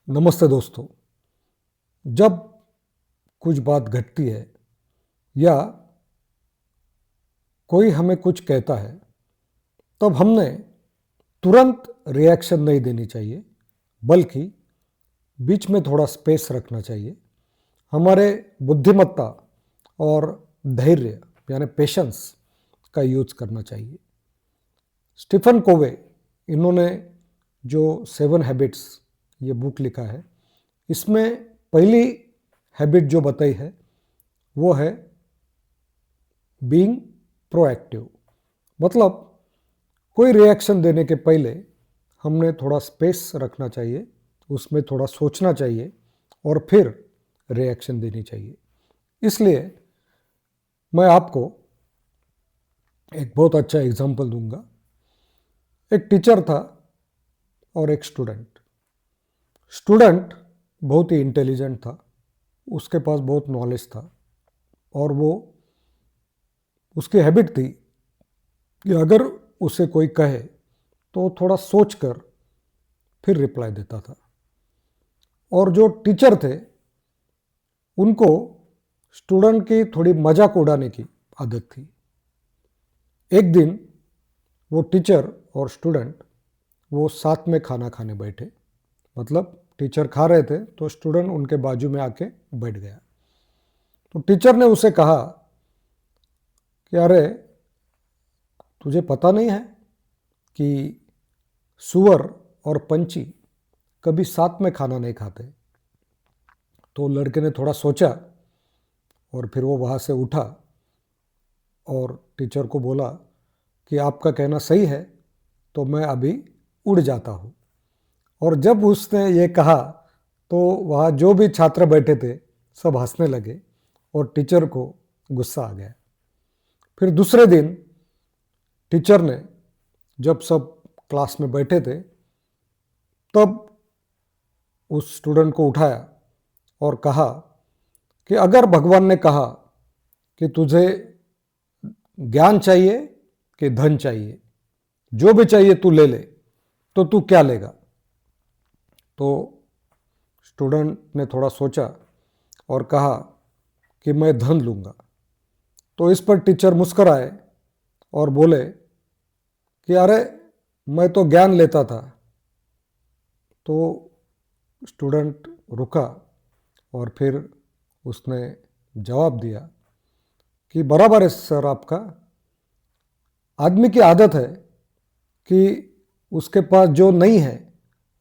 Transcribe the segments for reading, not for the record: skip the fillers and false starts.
नमस्ते दोस्तों। जब कुछ बात घटती है या कोई हमें कुछ कहता है तब हमने तुरंत रिएक्शन नहीं देनी चाहिए, बल्कि बीच में थोड़ा स्पेस रखना चाहिए। हमारे बुद्धिमत्ता और धैर्य यानी पेशेंस का यूज करना चाहिए। स्टीफन कोवे इन्होंने जो 7 हैबिट्स ये बुक लिखा है, इसमें पहली हैबिट जो बताई है वो है बीइंग प्रोएक्टिव। मतलब कोई रिएक्शन देने के पहले हमने थोड़ा स्पेस रखना चाहिए, उसमें थोड़ा सोचना चाहिए और फिर रिएक्शन देनी चाहिए। इसलिए मैं आपको एक बहुत अच्छा एग्जांपल दूंगा। एक टीचर था और एक स्टूडेंट। स्टूडेंट बहुत ही इंटेलिजेंट था, उसके पास बहुत नॉलेज था और वो उसकी हैबिट थी कि अगर उसे कोई कहे तो थोड़ा सोचकर फिर रिप्लाई देता था। और जो टीचर थे उनको स्टूडेंट की थोड़ी मजाक उड़ाने की आदत थी। एक दिन वो टीचर और स्टूडेंट वो साथ में खाना खाने बैठे। मतलब टीचर खा रहे थे तो स्टूडेंट उनके बाजू में आके बैठ गया। तो टीचर ने उसे कहा कि अरे तुझे पता नहीं है कि सूअर और पंछी कभी साथ में खाना नहीं खाते। तो लड़के ने थोड़ा सोचा और फिर वो वहाँ से उठा और टीचर को बोला कि आपका कहना सही है, तो मैं अभी उड़ जाता हूँ। और जब उसने ये कहा तो वहाँ जो भी छात्र बैठे थे सब हंसने लगे और टीचर को गुस्सा आ गया। फिर दूसरे दिन टीचर ने जब सब क्लास में बैठे थे तब उस स्टूडेंट को उठाया और कहा कि अगर भगवान ने कहा कि तुझे ज्ञान चाहिए कि धन चाहिए, जो भी चाहिए तू ले ले, तो तू क्या लेगा? तो स्टूडेंट ने थोड़ा सोचा और कहा कि मैं धन लूँगा। तो इस पर टीचर मुस्कराए और बोले कि अरे मैं तो ज्ञान लेता था। तो स्टूडेंट रुका और फिर उसने जवाब दिया कि बराबर है सर आपका। आदमी की आदत है कि उसके पास जो नहीं है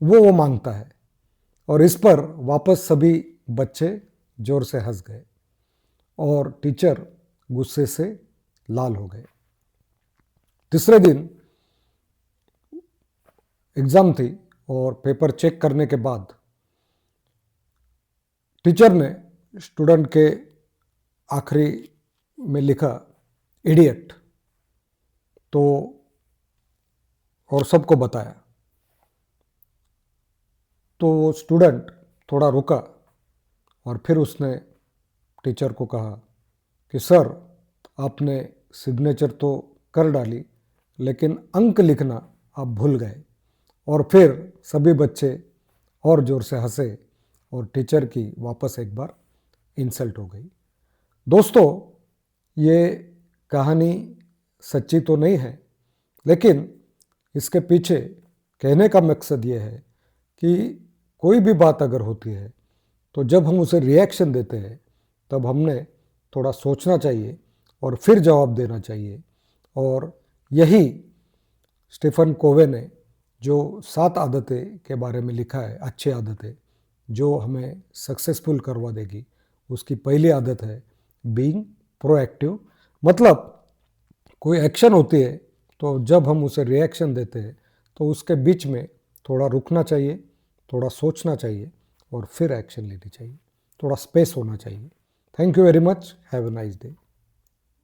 वो मांगता है। और इस पर वापस सभी बच्चे जोर से हंस गए और टीचर गुस्से से लाल हो गए। तीसरे दिन एग्ज़ाम थी और पेपर चेक करने के बाद टीचर ने स्टूडेंट के आखिरी में लिखा इडियट, तो और सबको बताया। तो वो स्टूडेंट थोड़ा रुका और फिर उसने टीचर को कहा कि सर आपने सिग्नेचर तो कर डाली, लेकिन अंक लिखना आप भूल गए। और फिर सभी बच्चे और ज़ोर से हंसे और टीचर की वापस एक बार इंसल्ट हो गई। दोस्तों, ये कहानी सच्ची तो नहीं है, लेकिन इसके पीछे कहने का मकसद ये है कि कोई भी बात अगर होती है तो जब हम उसे रिएक्शन देते हैं तब हमने थोड़ा सोचना चाहिए और फिर जवाब देना चाहिए। और यही स्टीफन कोवे ने जो 7 आदतें के बारे में लिखा है, अच्छी आदतें जो हमें सक्सेसफुल करवा देगी, उसकी पहली आदत है बीइंग प्रोएक्टिव। मतलब कोई एक्शन होती है तो जब हम उसे रिएक्शन देते हैं तो उसके बीच में थोड़ा रुकना चाहिए, थोड़ा सोचना चाहिए और फिर एक्शन लेनी चाहिए। थोड़ा स्पेस होना चाहिए। Thank you very much. Have a nice day.